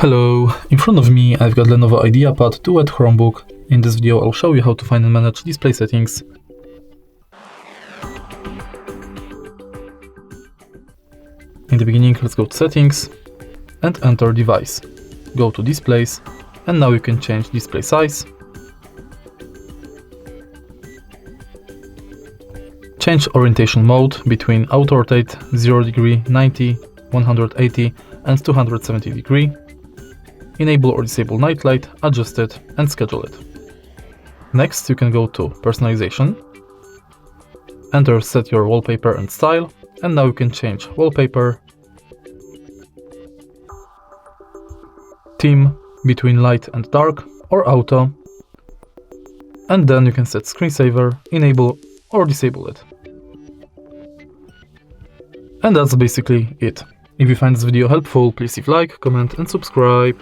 Hello, in front of me I've got Lenovo Ideapad Duet Chromebook. In this video I'll show you how to find and manage display settings. In the beginning, let's go to settings and enter device. Go to displays and now you can change display size. Change orientation mode between auto rotate 0 degree, 90, 180 and 270 degree. Enable or disable night light, adjust it and schedule it. Next you can go to personalization, enter set your wallpaper and style, and now you can change wallpaper, theme between light and dark or auto, and then you can set screensaver, enable or disable it. And that's basically it. If you find this video helpful, please leave a like, comment and subscribe.